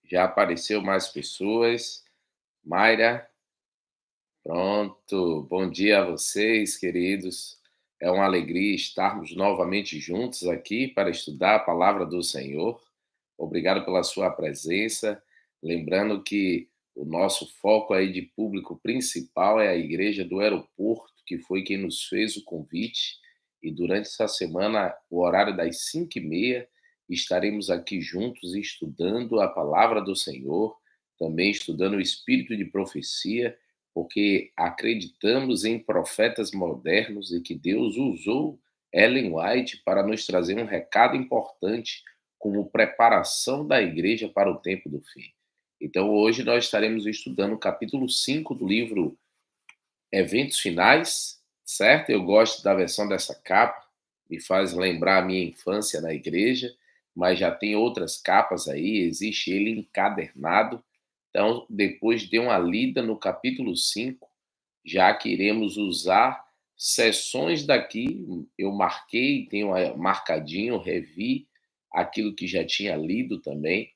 Já apareceu mais pessoas. Mayra, pronto. Bom dia a vocês, queridos. É uma alegria estarmos novamente juntos aqui para estudar a palavra do Senhor. Obrigado pela sua presença. Lembrando que o nosso foco aí de público principal é a Igreja do Aeroporto, que foi quem nos fez o convite. E durante essa semana, o horário das 5h30, estaremos aqui juntos estudando a palavra do Senhor, também estudando o espírito de profecia, porque acreditamos em profetas modernos e que Deus usou Ellen White para nos trazer um recado importante como preparação da igreja para o tempo do fim. Então, hoje nós estaremos estudando o capítulo 5 do livro Eventos Finais, certo? Eu gosto da versão dessa capa, me faz lembrar a minha infância na igreja, mas já tem outras capas aí, existe ele encadernado. Então, depois de uma lida no capítulo 5, já que iremos usar seções daqui, eu marquei, tenho marcadinho, revi aquilo que já tinha lido também,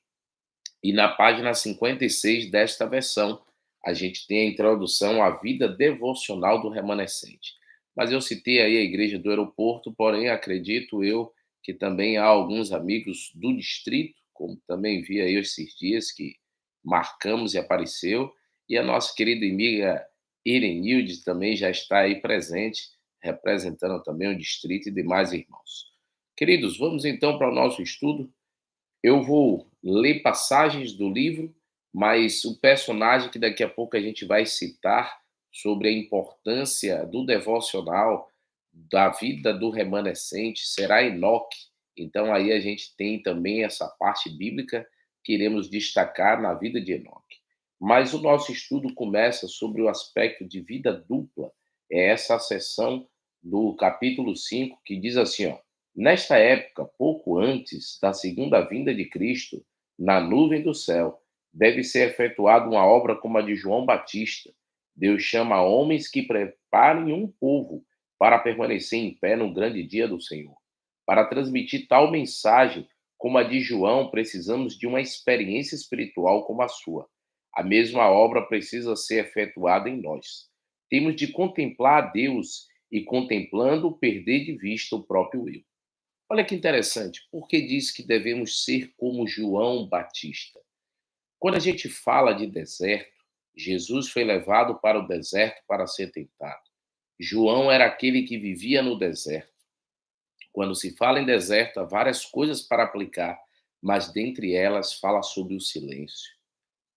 e na página 56 desta versão, a gente tem a introdução à vida devocional do remanescente. Mas eu citei aí a Igreja do Aeroporto, porém acredito eu que também há alguns amigos do distrito, como também vi aí esses dias que marcamos e apareceu, e a nossa querida amiga Irenilde também já está aí presente, representando também o distrito e demais irmãos. Queridos, vamos então para o nosso estudo. Eu vou ler passagens do livro, mas o personagem que daqui a pouco a gente vai citar sobre a importância do devocional, da vida do remanescente, será Enoque. Então aí a gente tem também essa parte bíblica que iremos destacar na vida de Enoque. Mas o nosso estudo começa sobre o aspecto de vida dupla. É essa seção do capítulo 5 que diz assim, ó: Nesta época, pouco antes da segunda vinda de Cristo, na nuvem do céu, deve ser efetuada uma obra como a de João Batista. Deus chama homens que preparem um povo para permanecer em pé no grande dia do Senhor. Para transmitir tal mensagem como a de João, precisamos de uma experiência espiritual como a sua. A mesma obra precisa ser efetuada em nós. Temos de contemplar a Deus e, contemplando, perder de vista o próprio eu. Olha que interessante, porque diz que devemos ser como João Batista. Quando a gente fala de deserto, Jesus foi levado para o deserto para ser tentado. João era aquele que vivia no deserto. Quando se fala em deserto, há várias coisas para aplicar, mas dentre elas fala sobre o silêncio.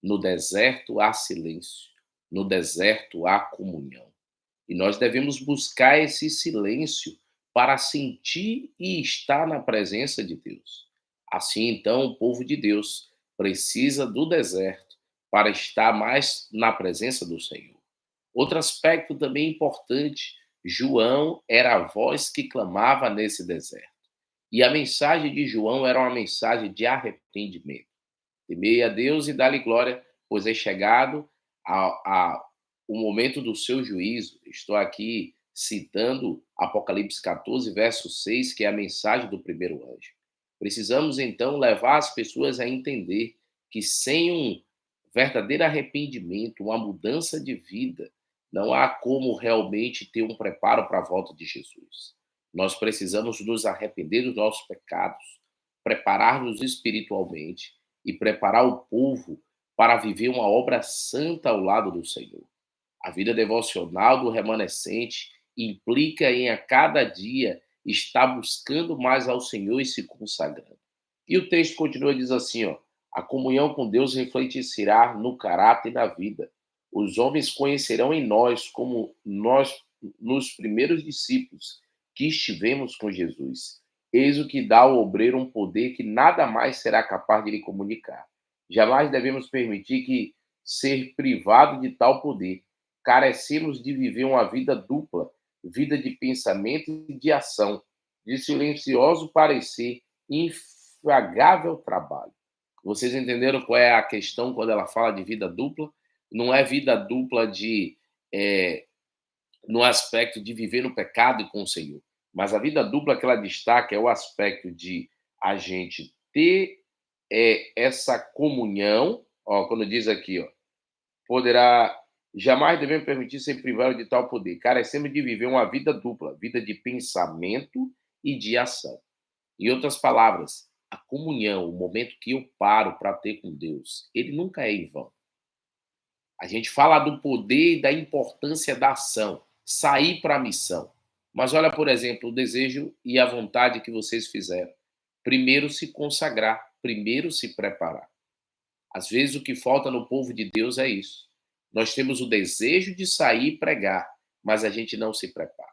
No deserto há silêncio, no deserto há comunhão. E nós devemos buscar esse silêncio para sentir e estar na presença de Deus. Assim, então, o povo de Deus precisa do deserto para estar mais na presença do Senhor. Outro aspecto também importante: João era a voz que clamava nesse deserto. E a mensagem de João era uma mensagem de arrependimento. Temei a Deus e dá-lhe glória, pois é chegado o momento do seu juízo. Estou aqui citando Apocalipse 14, verso 6, que é a mensagem do primeiro anjo. Precisamos, então, levar as pessoas a entender que sem um verdadeiro arrependimento, uma mudança de vida, não há como realmente ter um preparo para a volta de Jesus. Nós precisamos nos arrepender dos nossos pecados, preparar-nos espiritualmente e preparar o povo para viver uma obra santa ao lado do Senhor. A vida devocional do remanescente implica em a cada dia estar buscando mais ao Senhor e se consagrando. E o texto continua diz assim, ó: a comunhão com Deus refletirá no caráter e na vida. Os homens conhecerão em nós como nós nos primeiros discípulos que estivemos com Jesus. Eis o que dá ao obreiro um poder que nada mais será capaz de lhe comunicar. Jamais devemos permitir que ser privado de tal poder. Carecemos de viver uma vida dupla, vida de pensamento e de ação, de silencioso parecer, infragável trabalho. Vocês entenderam qual é a questão quando ela fala de vida dupla? Não é vida dupla no aspecto de viver no pecado e com o Senhor. Mas a vida dupla que ela destaca é o aspecto de a gente ter é essa comunhão, ó, quando diz aqui, ó, poderá jamais devemos permitir ser privado de tal poder. Carecemos de viver uma vida dupla, vida de pensamento e de ação. Em outras palavras, a comunhão, o momento que eu paro para ter com Deus, ele nunca é em vão. A gente fala do poder e da importância da ação, sair para a missão. Mas olha, por exemplo, o desejo e a vontade que vocês fizeram. Primeiro se consagrar, primeiro se preparar. Às vezes o que falta no povo de Deus é isso. Nós temos o desejo de sair e pregar, mas a gente não se prepara.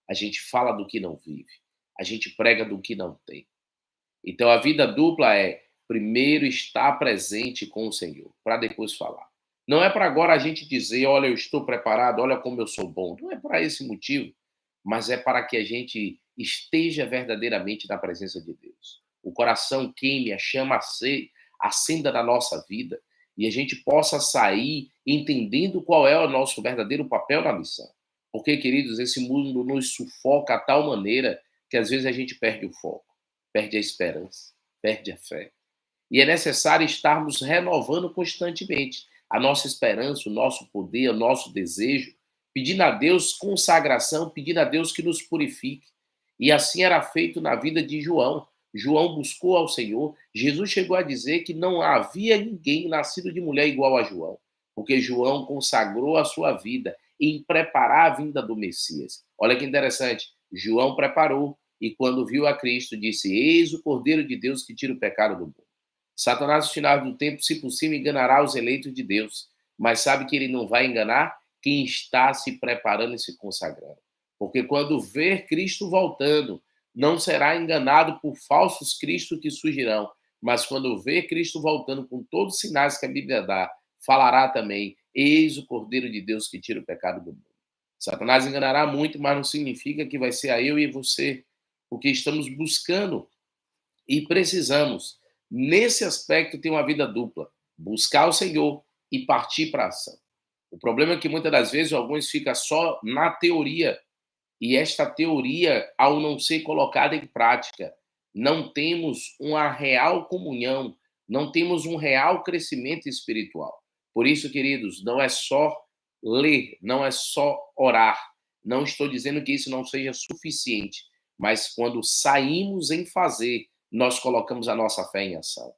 A gente fala do que não vive. A gente prega do que não tem. Então a vida dupla é primeiro estar presente com o Senhor, para depois falar. Não é para agora a gente dizer, olha, eu estou preparado, olha como eu sou bom. Não é para esse motivo, mas é para que a gente esteja verdadeiramente na presença de Deus. O coração queime, a chama acenda na nossa vida e a gente possa sair entendendo qual é o nosso verdadeiro papel na missão. Porque, queridos, esse mundo nos sufoca a tal maneira que às vezes a gente perde o foco, perde a esperança, perde a fé. E é necessário estarmos renovando constantemente a nossa esperança, o nosso poder, o nosso desejo, pedindo a Deus consagração, pedindo a Deus que nos purifique. E assim era feito na vida de João. João buscou ao Senhor. Jesus chegou a dizer que não havia ninguém nascido de mulher igual a João, porque João consagrou a sua vida em preparar a vinda do Messias. Olha que interessante. João preparou e quando viu a Cristo disse: Eis o Cordeiro de Deus que tira o pecado do mundo. Satanás, no final do tempo, se possível, enganará os eleitos de Deus, mas sabe que ele não vai enganar quem está se preparando e se consagrando. Porque quando ver Cristo voltando, não será enganado por falsos cristos que surgirão, mas quando ver Cristo voltando com todos os sinais que a Bíblia dá, falará também: Eis o Cordeiro de Deus que tira o pecado do mundo. Satanás enganará muito, mas não significa que vai ser a eu e você, porque estamos buscando e precisamos, nesse aspecto, ter uma vida dupla. Buscar o Senhor e partir para a ação. O problema é que muitas das vezes alguns ficam só na teoria, e esta teoria, ao não ser colocada em prática, não temos uma real comunhão, não temos um real crescimento espiritual. Por isso, queridos, não é só ler, não é só orar. Não estou dizendo que isso não seja suficiente, mas quando saímos em fazer, nós colocamos a nossa fé em ação.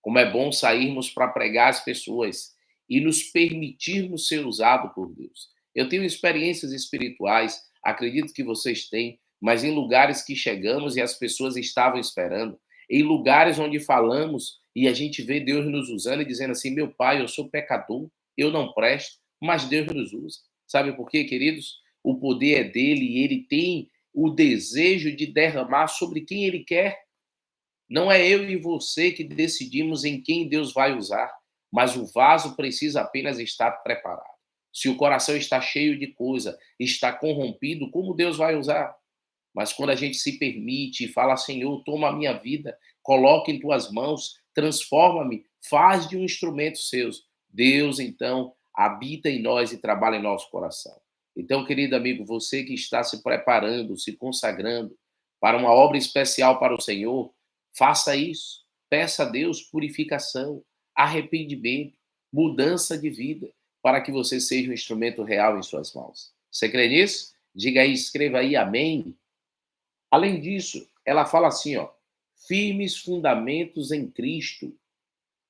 Como é bom sairmos para pregar às pessoas e nos permitirmos ser usados por Deus. Eu tenho experiências espirituais, acredito que vocês têm, mas em lugares que chegamos e as pessoas estavam esperando, em lugares onde falamos e a gente vê Deus nos usando e dizendo assim: meu pai, eu sou pecador, eu não presto, mas Deus nos usa. Sabe por quê, queridos? O poder é dele e ele tem o desejo de derramar sobre quem ele quer. Não é eu e você que decidimos em quem Deus vai usar, mas o vaso precisa apenas estar preparado. Se o coração está cheio de coisa, está corrompido, como Deus vai usar? Mas quando a gente se permite e fala: Senhor, toma a minha vida, coloca em tuas mãos, transforma-me, faz de um instrumento seu. Deus, então, habita em nós e trabalha em nosso coração. Então, querido amigo, você que está se preparando, se consagrando para uma obra especial para o Senhor, faça isso. Peça a Deus purificação, arrependimento, mudança de vida, para que você seja um instrumento real em suas mãos. Você crê nisso? Diga aí, escreva aí, amém. Além disso, ela fala assim, ó, firmes fundamentos em Cristo.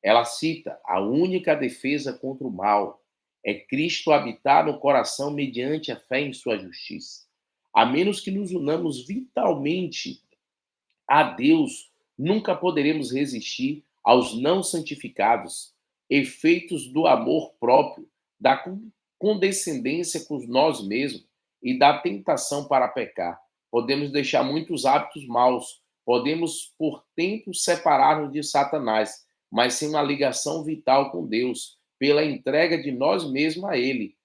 Ela cita a única defesa contra o mal é Cristo habitar no coração mediante a fé em sua justiça. A menos que nos unamos vitalmente a Deus, nunca poderemos resistir aos não santificados, efeitos do amor próprio, da condescendência com nós mesmos e da tentação para pecar. Podemos deixar muitos hábitos maus, podemos por tempo separar-nos de Satanás, mas sem uma ligação vital com Deus, pela entrega de nós mesmos a Ele,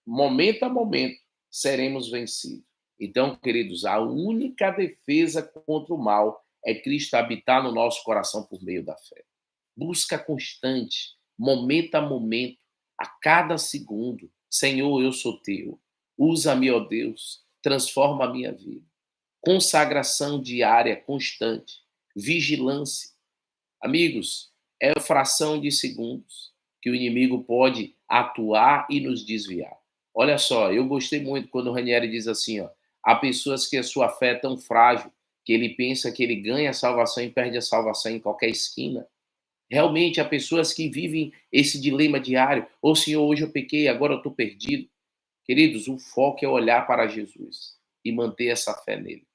momento a momento, seremos vencidos. Então, queridos, a única defesa contra o mal é Cristo habitar no nosso coração por meio da fé. Busca constante, momento a momento, a cada segundo. Senhor, eu sou teu. Usa-me, ó Deus, transforma a minha vida. Consagração diária, constante. Vigilância. Amigos, é fração de segundos que o inimigo pode atuar e nos desviar. Olha só, eu gostei muito quando o Ranieri diz assim, ó, há pessoas que a sua fé é tão frágil que ele pensa que ele ganha a salvação e perde a salvação em qualquer esquina. Realmente, há pessoas que vivem esse dilema diário. Ô Senhor, hoje eu pequei, agora eu estou perdido. Queridos, o foco é olhar para Jesus e manter essa fé nele.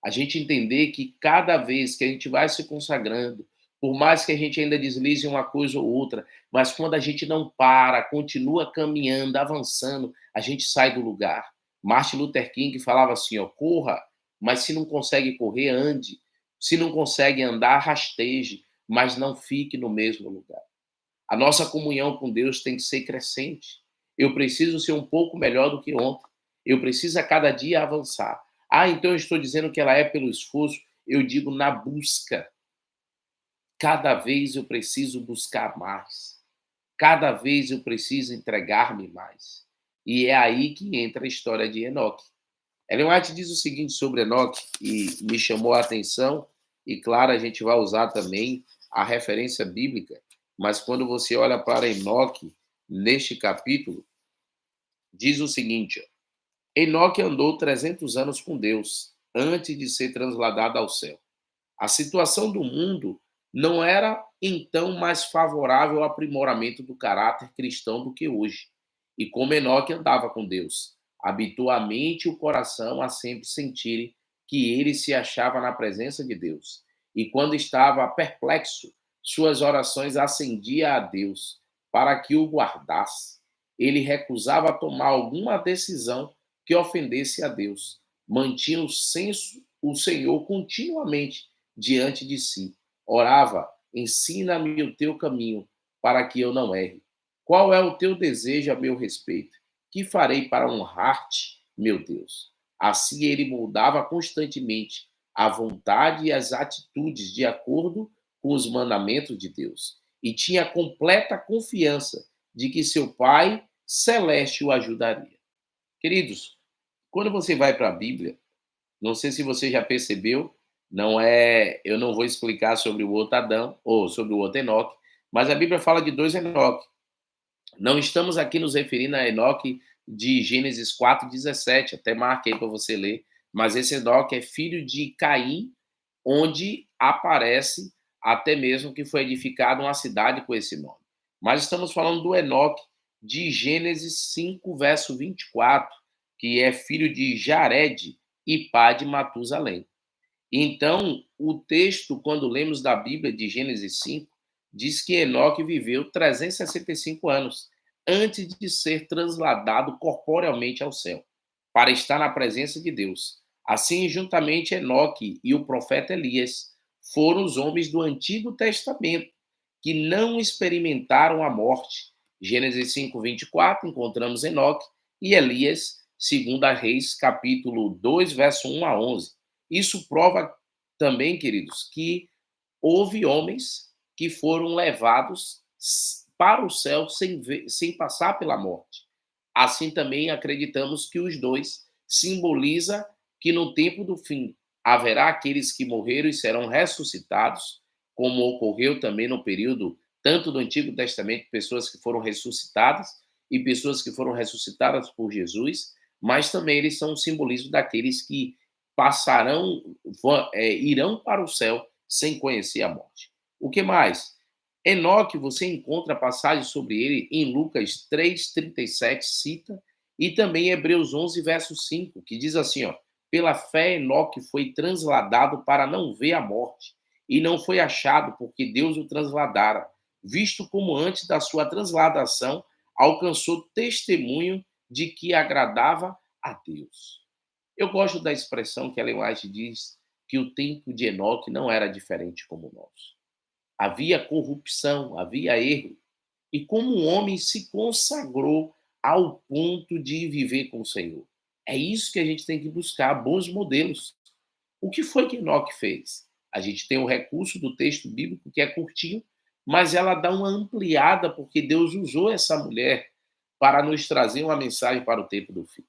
A gente entender que cada vez que a gente vai se consagrando, por mais que a gente ainda deslize uma coisa ou outra, mas quando a gente não para, continua caminhando, avançando, a gente sai do lugar. Martin Luther King falava assim, ó, corra, mas se não consegue correr, ande. Se não consegue andar, rasteje, mas não fique no mesmo lugar. A nossa comunhão com Deus tem que ser crescente. Eu preciso ser um pouco melhor do que ontem. Eu preciso a cada dia avançar. Ah, então eu estou dizendo que ela é pelo esforço. Eu digo na busca. Cada vez eu preciso buscar mais. Cada vez eu preciso entregar-me mais. E é aí que entra a história de Enoque. Ellen White diz o seguinte sobre Enoque, e me chamou a atenção, e claro, a gente vai usar também a referência bíblica, mas quando você olha para Enoque, neste capítulo, diz o seguinte, ó, Enoque andou 300 anos com Deus, antes de ser transladado ao céu. A situação do mundo não era então mais favorável ao aprimoramento do caráter cristão do que hoje. E como Enoque andava com Deus, habitou a mente e o coração a sempre sentirem que ele se achava na presença de Deus. E quando estava perplexo, suas orações ascendiam a Deus para que o guardasse. Ele recusava tomar alguma decisão que ofendesse a Deus. Mantinha o Senhor continuamente diante de si. Orava, ensina-me o teu caminho, para que eu não erre. Qual é o teu desejo a meu respeito? Que farei para honrar-te, meu Deus? Assim ele moldava constantemente a vontade e as atitudes de acordo com os mandamentos de Deus. E tinha completa confiança de que seu Pai celeste o ajudaria. Queridos, quando você vai para a Bíblia, não sei se você já percebeu, não é, eu não vou explicar sobre o outro Adão ou sobre o outro Enoque, mas a Bíblia fala de dois Enoque. Não estamos aqui nos referindo a Enoque de Gênesis 4:17, até marquei para você ler, mas esse Enoque é filho de Caim, onde aparece até mesmo que foi edificada uma cidade com esse nome. Mas estamos falando do Enoque de Gênesis 5, verso 24, que é filho de Jared e pai de Matusalém. Então, o texto, quando lemos da Bíblia de Gênesis 5, diz que Enoque viveu 365 anos antes de ser transladado corporealmente ao céu, para estar na presença de Deus. Assim, juntamente Enoque e o profeta Elias foram os homens do Antigo Testamento que não experimentaram a morte. Gênesis 5, 24, encontramos Enoque e Elias, segundo a Reis, capítulo 2, verso 1 a 11. Isso prova também, queridos, que houve homens que foram levados para o céu sem passar pela morte. Assim também acreditamos que os dois simboliza que no tempo do fim haverá aqueles que morreram e serão ressuscitados, como ocorreu também no período tanto do Antigo Testamento, pessoas que foram ressuscitadas e pessoas que foram ressuscitadas por Jesus, mas também eles são um simbolismo daqueles que passarão, irão para o céu sem conhecer a morte. O que mais? Enoque, você encontra passagem sobre ele em Lucas 3:37, cita, e também em Hebreus 11, verso 5, que diz assim, ó, pela fé Enoque foi transladado para não ver a morte, e não foi achado porque Deus o transladara, visto como antes da sua transladação alcançou testemunho de que agradava a Deus. Eu gosto da expressão que Ellen White diz que o tempo de Enoque não era diferente como o nosso. Havia corrupção, havia erro. E como um homem se consagrou ao ponto de viver com o Senhor. É isso que a gente tem que buscar, bons modelos. O que foi que Enoque fez? A gente tem o recurso do texto bíblico, que é curtinho, mas ela dá uma ampliada, porque Deus usou essa mulher para nos trazer uma mensagem para o tempo do fim.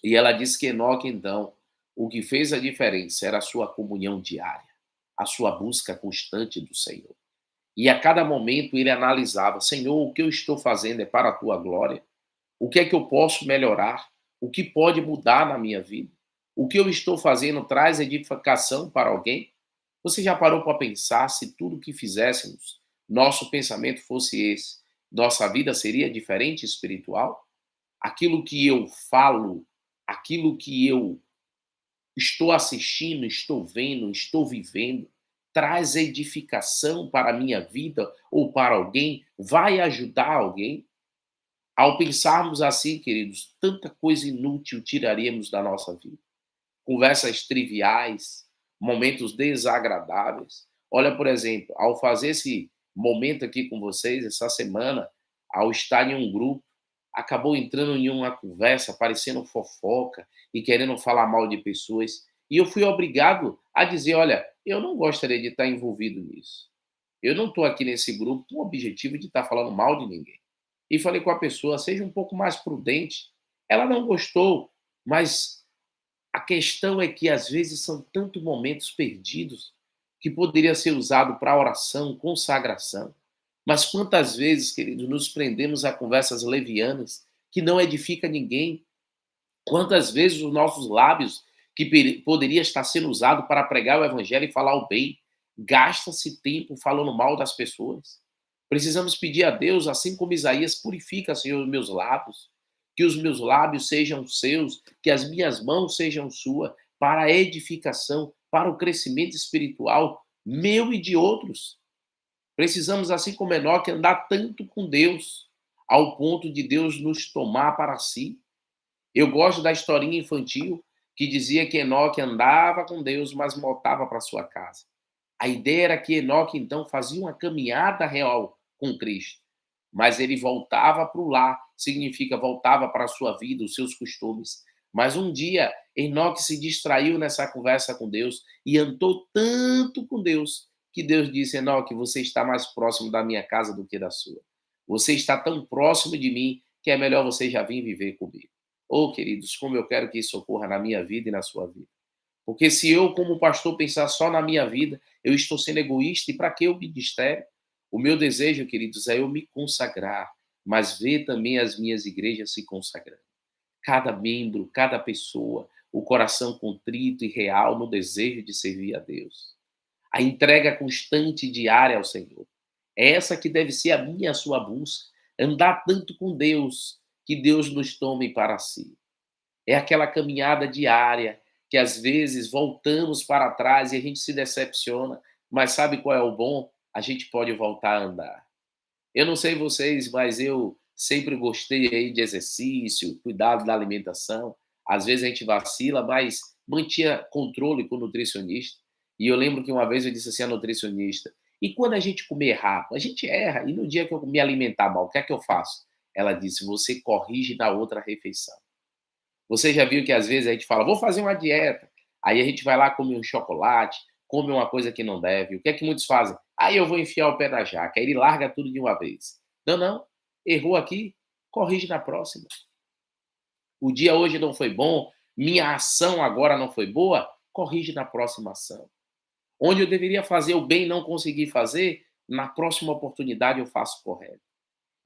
E ela diz que Enoque, então, o que fez a diferença era a sua comunhão diária. a sua busca constante do Senhor. E a cada momento ele analisava: Senhor, o que eu estou fazendo é para a tua glória? O que é que eu posso melhorar? O que pode mudar na minha vida? O que eu estou fazendo traz edificação para alguém? Você já parou para pensar se tudo que fizéssemos, nosso pensamento fosse esse, nossa vida seria diferente espiritual? Aquilo que eu falo, aquilo que eu estou assistindo, estou vendo, estou vivendo, traz edificação para a minha vida ou para alguém? Vai ajudar alguém? Ao pensarmos assim, queridos, tanta coisa inútil tiraríamos da nossa vida. Conversas triviais, momentos desagradáveis. Olha, por exemplo, ao fazer esse momento aqui com vocês, essa semana, ao estar em um grupo, acabou entrando em uma conversa, parecendo fofoca e querendo falar mal de pessoas. E eu fui obrigado a dizer: olha, eu não gostaria de estar envolvido nisso. Eu não estou aqui nesse grupo com o objetivo de estar falando mal de ninguém. E falei com a pessoa: seja um pouco mais prudente. Ela não gostou, mas a questão é que às vezes são tantos momentos perdidos que poderia ser usado para oração, consagração. Mas quantas vezes, queridos, nos prendemos a conversas levianas que não edifica ninguém? Quantas vezes os nossos lábios, que poderia estar sendo usado para pregar o evangelho e falar o bem, gasta-se tempo falando mal das pessoas? Precisamos pedir a Deus, assim como Isaías: purifica, Senhor, os meus lábios, que os meus lábios sejam seus, que as minhas mãos sejam suas, para a edificação, para o crescimento espiritual meu e de outros. Precisamos, assim como Enoque, andar tanto com Deus, ao ponto de Deus nos tomar para si. Eu gosto da historinha infantil que dizia que Enoque andava com Deus, mas voltava para sua casa. A ideia era que Enoque, então, fazia uma caminhada real com Cristo, mas ele voltava para o lar, significa voltava para a sua vida, os seus costumes. Mas um dia, Enoque se distraiu nessa conversa com Deus e andou tanto com Deus, que Deus disse: Enoque, você está mais próximo da minha casa do que da sua. Você está tão próximo de mim que é melhor você já vir viver comigo. Oh, queridos, como eu quero que isso ocorra na minha vida e na sua vida. Porque se eu, como pastor, pensar só na minha vida, eu estou sendo egoísta. E para que o ministério? O meu desejo, queridos, é eu me consagrar, mas ver também as minhas igrejas se consagrando. Cada membro, cada pessoa, o coração contrito e real no desejo de servir a Deus. A entrega constante e diária ao Senhor. É essa que deve ser a minha e a sua busca. Andar tanto com Deus, que Deus nos tome para si. É aquela caminhada diária que às vezes voltamos para trás e a gente se decepciona, mas sabe qual é o bom? A gente pode voltar a andar. Eu não sei vocês, mas eu sempre gostei aí de exercício, cuidado da alimentação. Às vezes a gente vacila, mas mantinha controle com o nutricionista. E eu lembro que uma vez eu disse assim à nutricionista: e quando a gente comer errado? A gente erra, e no dia que eu me alimentar mal, o que é que eu faço? Ela disse: você corrige na outra refeição. Você já viu que às vezes a gente fala: vou fazer uma dieta. Aí a gente vai lá, come um chocolate, come uma coisa que não deve. O que é que muitos fazem? Aí eu vou enfiar o pé na jaca. Aí ele larga tudo de uma vez. Não, não. Errou aqui, corrige na próxima. O dia hoje não foi bom, minha ação agora não foi boa, corrige na próxima ação. Onde eu deveria fazer o bem e não consegui fazer, na próxima oportunidade eu faço o correto.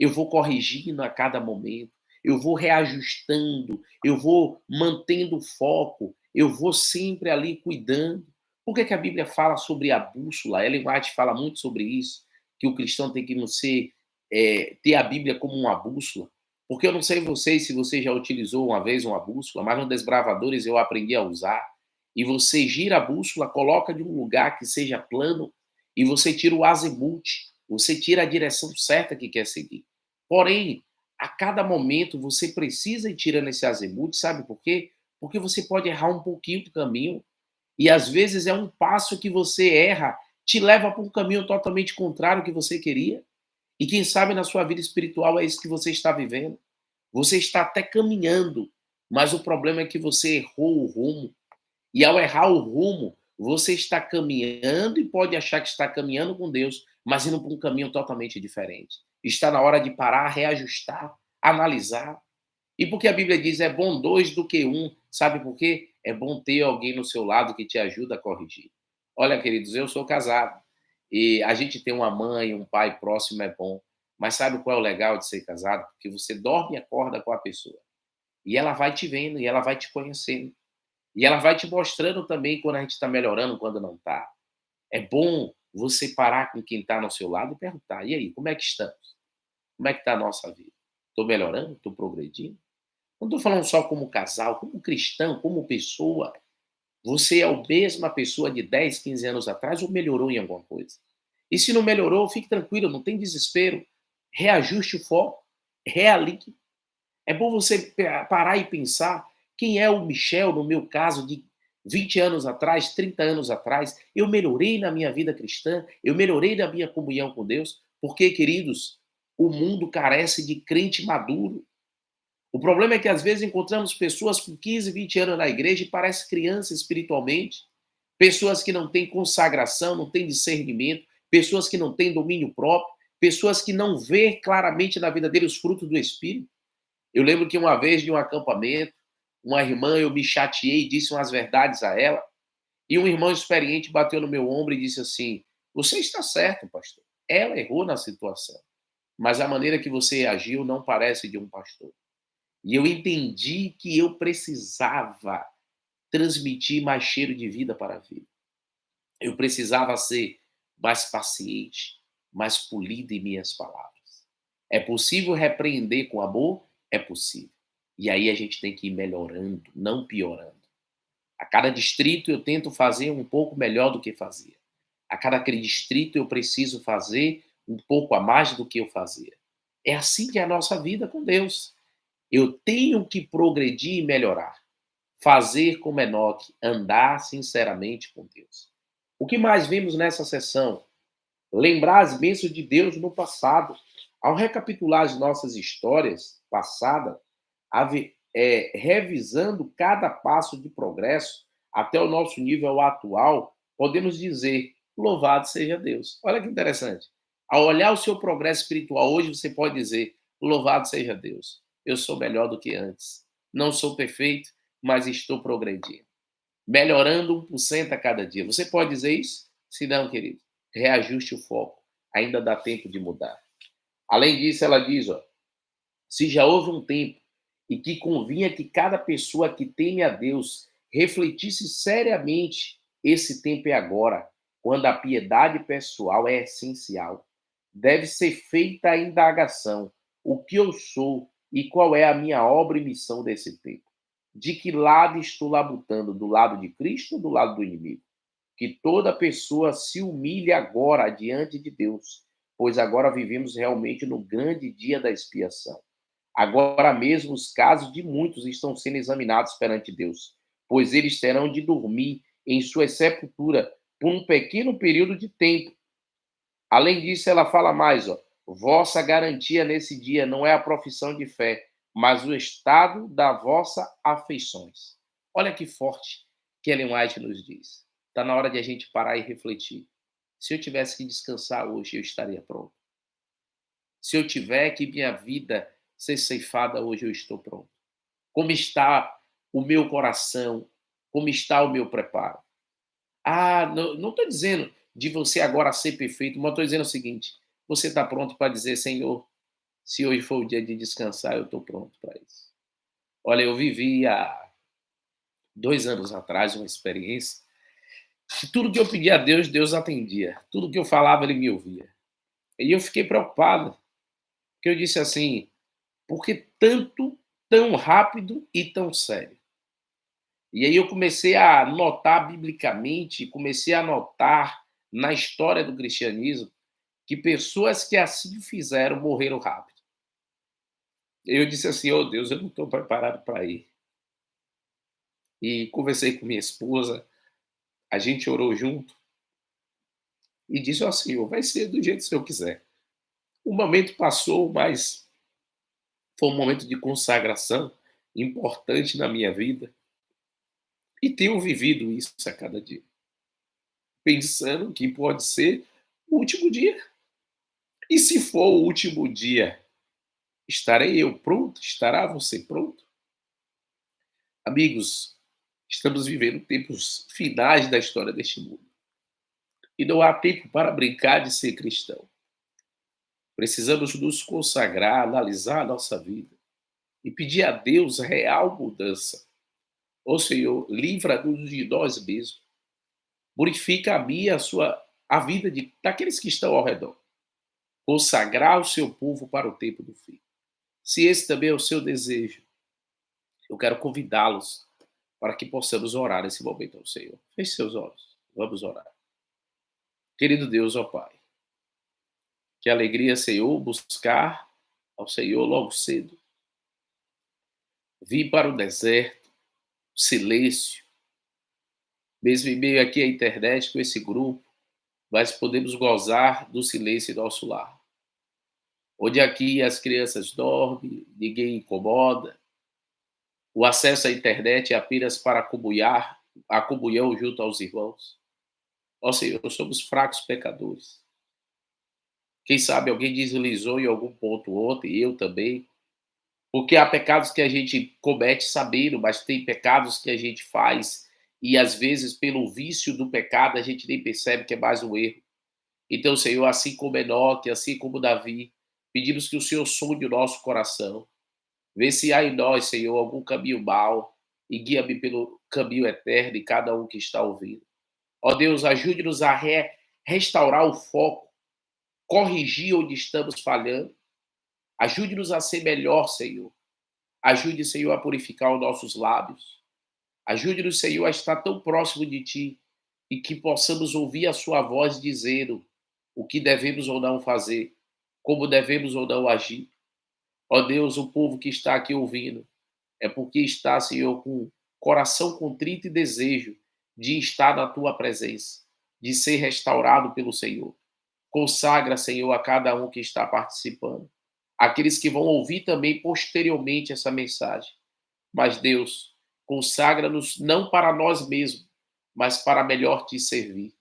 Eu vou corrigindo a cada momento, eu vou reajustando, eu vou mantendo o foco, eu vou sempre ali cuidando. Por que a Bíblia fala sobre a bússola? Ellen White fala muito sobre isso, que o cristão tem que não ser, ter a Bíblia como uma bússola. Porque eu não sei vocês se você já utilizou uma vez uma bússola, mas no Desbravadores eu aprendi a usar. E você gira a bússola, coloca de um lugar que seja plano e você tira o azimuth, você tira a direção certa que quer seguir. Porém, a cada momento você precisa ir tirando esse azimuth, sabe por quê? Porque você pode errar um pouquinho do caminho e às vezes é um passo que você erra, te leva para um caminho totalmente contrário ao que você queria. E quem sabe na sua vida espiritual é isso que você está vivendo. Você está até caminhando, mas o problema é que você errou o rumo. E ao errar o rumo, você está caminhando e pode achar que está caminhando com Deus, mas indo para um caminho totalmente diferente. Está na hora de parar, reajustar, analisar. E porque a Bíblia diz: é bom dois do que um. Sabe por quê? É bom ter alguém no seu lado que te ajuda a corrigir. Olha, queridos, eu sou casado e a gente tem uma mãe, um pai próximo é bom, mas sabe qual é o legal de ser casado? Porque você dorme e acorda com a pessoa. E ela vai te vendo, e ela vai te conhecendo. E ela vai te mostrando também quando a gente está melhorando, quando não está. É bom você parar com quem está ao seu lado e perguntar: e aí, como é que estamos? Como é que está a nossa vida? Estou melhorando? Estou progredindo? Não estou falando só como casal, como cristão, como pessoa. Você é a mesma pessoa de 10, 15 anos atrás ou melhorou em alguma coisa? E se não melhorou, fique tranquilo, não tem desespero. Reajuste o foco, realinhe. É bom você parar e pensar quem é o Michel, no meu caso, de 20 anos atrás, 30 anos atrás. Eu melhorei na minha vida cristã, eu melhorei na minha comunhão com Deus, porque, queridos, o mundo carece de crente maduro. O problema é que às vezes encontramos pessoas com 15, 20 anos na igreja e parece criança espiritualmente, pessoas que não têm consagração, não têm discernimento, pessoas que não têm domínio próprio, pessoas que não vê claramente na vida dele os frutos do Espírito. Eu lembro que uma vez de um acampamento, uma irmã, eu me chateei e disse umas verdades a ela, e um irmão experiente bateu no meu ombro e disse assim: você está certo, pastor. Ela errou na situação, mas a maneira que você agiu não parece de um pastor. E eu entendi que eu precisava transmitir mais cheiro de vida para a vida. Eu precisava ser mais paciente, mais polido em minhas palavras. É possível repreender com amor? É possível. E aí a gente tem que ir melhorando, não piorando. A cada distrito eu tento fazer um pouco melhor do que fazia. A cada distrito eu preciso fazer um pouco a mais do que eu fazia. É assim que é a nossa vida com Deus. Eu tenho que progredir e melhorar. Fazer como Enoque, andar sinceramente com Deus. O que mais vimos nessa sessão? Lembrar as bênçãos de Deus no passado. Ao recapitular as nossas histórias passadas, revisando cada passo de progresso até o nosso nível atual, podemos dizer: louvado seja Deus. Olha que interessante. Ao olhar o seu progresso espiritual hoje, você pode dizer: louvado seja Deus. Eu sou melhor do que antes. Não sou perfeito, mas estou progredindo. Melhorando 1% a cada dia. Você pode dizer isso? Se não, querido, reajuste o foco. Ainda dá tempo de mudar. Além disso, ela diz, ó, se já houve um tempo e que convinha que cada pessoa que teme a Deus refletisse seriamente, esse tempo é agora, quando a piedade pessoal é essencial. Deve ser feita a indagação: o que eu sou e qual é a minha obra e missão desse tempo? De que lado estou labutando? Do lado de Cristo ou do lado do inimigo? Que toda pessoa se humilhe agora diante de Deus, pois agora vivemos realmente no grande dia da expiação. Agora mesmo os casos de muitos estão sendo examinados perante Deus, pois eles terão de dormir em sua sepultura por um pequeno período de tempo. Além disso, ela fala mais, ó, vossa garantia nesse dia não é a profissão de fé, mas o estado da vossa afeições. Olha que forte que Ellen White nos diz. Está na hora de a gente parar e refletir. Se eu tivesse que descansar hoje, eu estaria pronto. Se eu tiver que minha vida ser ceifada hoje, eu estou pronto. Como está o meu coração? Como está o meu preparo? Ah, não estou dizendo de você agora ser perfeito, mas estou dizendo o seguinte: você está pronto para dizer, Senhor, se hoje for o dia de descansar, eu estou pronto para isso. Olha, eu vivi há 2 anos atrás uma experiência que tudo que eu pedia a Deus, Deus atendia. Tudo que eu falava, Ele me ouvia. E eu fiquei preocupado, porque eu disse assim: por que tanto, tão rápido e tão sério? E aí eu comecei a notar biblicamente, comecei a notar na história do cristianismo que pessoas que assim fizeram morreram rápido. Eu disse assim: oh Deus, eu não estou preparado para ir. E conversei com minha esposa, a gente orou junto e disse: ó oh, Senhor, vai ser do jeito que o Senhor quiser. O momento passou, mas foi um momento de consagração importante na minha vida. E tenho vivido isso a cada dia, pensando que pode ser o último dia. E se for o último dia, estarei eu pronto? Estará você pronto? Amigos, estamos vivendo tempos finais da história deste mundo. E não há tempo para brincar de ser cristão. Precisamos nos consagrar, analisar a nossa vida e pedir a Deus real mudança. Ô Senhor, livra-nos de nós mesmos. Purifica a mim e a vida daqueles que estão ao redor. Consagrar o seu povo para o tempo do fim. Se esse também é o seu desejo, eu quero convidá-los para que possamos orar nesse momento ao Senhor. Feche seus olhos. Vamos orar. Querido Deus, ó Pai, que alegria, Senhor, buscar ao Senhor logo cedo. Vir para o deserto, silêncio, mesmo em meio aqui à internet com esse grupo, mas podemos gozar do silêncio em nosso lar. Onde aqui as crianças dormem, ninguém incomoda, o acesso à internet é apenas para a comunhão junto aos irmãos. Ó Senhor, somos fracos pecadores. Quem sabe alguém deslizou em algum ponto ontem, eu também, porque há pecados que a gente comete sabendo, mas tem pecados que a gente faz e às vezes pelo vício do pecado a gente nem percebe que é mais um erro. Então, Senhor, assim como Enoque, assim como Davi, pedimos que o Senhor sonde o nosso coração. Vê se há em nós, Senhor, algum caminho mau e guia-me pelo caminho eterno e cada um que está ouvindo. Ó Deus, ajude-nos a restaurar o foco, corrigir onde estamos falhando. Ajude-nos a ser melhor, Senhor. Ajude, Senhor, a purificar os nossos lábios. Ajude-nos, Senhor, a estar tão próximo de Ti e que possamos ouvir a Sua voz dizendo o que devemos ou não fazer, como devemos ou não agir. Ó Deus, o povo que está aqui ouvindo é porque está, Senhor, com coração contrito e desejo de estar na Tua presença, de ser restaurado pelo Senhor. Consagra, Senhor, a cada um que está participando. Aqueles que vão ouvir também posteriormente essa mensagem. Mas, Deus, consagra-nos não para nós mesmos, mas para melhor te servir.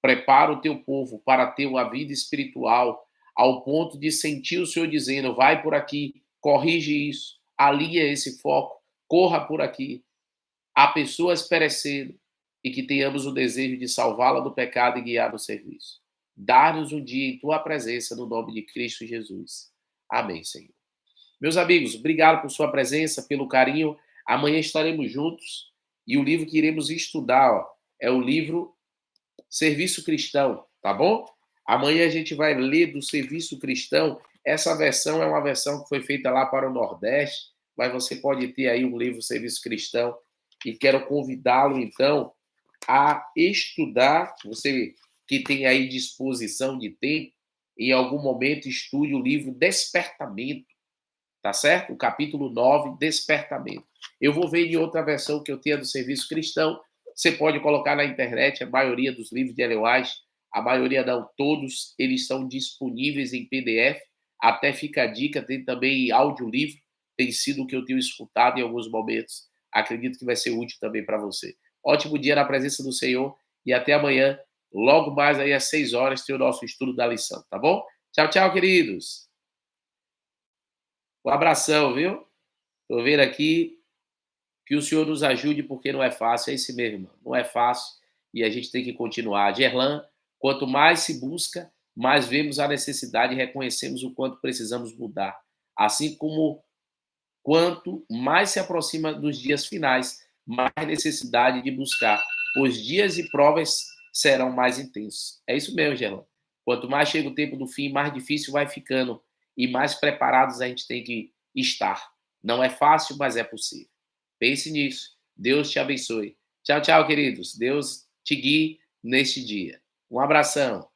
Prepara o teu povo para ter uma vida espiritual ao ponto de sentir o Senhor dizendo, vai por aqui, corrige isso, alinha esse foco, corra por aqui. Há pessoas perecendo e que tenhamos o desejo de salvá-la do pecado e guiar no serviço. Dá-nos um dia em tua presença, no nome de Cristo Jesus. Amém, Senhor. Meus amigos, obrigado por sua presença, pelo carinho. Amanhã estaremos juntos e o livro que iremos estudar é o livro Serviço Cristão, tá bom? Amanhã a gente vai ler do Serviço Cristão. Essa versão é uma versão que foi feita lá para o Nordeste, mas você pode ter aí um livro Serviço Cristão e quero convidá-lo, então, a estudar. Você que tem aí disposição de tempo, em algum momento estude o livro Despertamento, tá certo? O capítulo 9, Despertamento. Eu vou ver em outra versão que eu tenha do Serviço Cristão. Você pode colocar na internet a maioria dos livros de Ellen White, a maioria não, todos eles são disponíveis em PDF, até fica a dica, tem também audiolivro, tem sido o que eu tenho escutado em alguns momentos, acredito que vai ser útil também para você. Ótimo dia na presença do Senhor e até amanhã, logo mais aí às 6 horas, tem o nosso estudo da lição, tá bom? Tchau, tchau, queridos! Um abração, viu? Estou vendo aqui que o Senhor nos ajude, porque não é fácil, é isso mesmo, irmão. Não é fácil e a gente tem que continuar. Gerlan, quanto mais se busca, mais vemos a necessidade e reconhecemos o quanto precisamos mudar. Assim como quanto mais se aproxima dos dias finais, mais necessidade de buscar, pois dias e provas serão mais intensos. É isso mesmo, Gerlan. Quanto mais chega o tempo do fim, mais difícil vai ficando e mais preparados a gente tem que estar. Não é fácil, mas é possível. Pense nisso. Deus te abençoe. Tchau, tchau, queridos. Deus te guie neste dia. Um abração.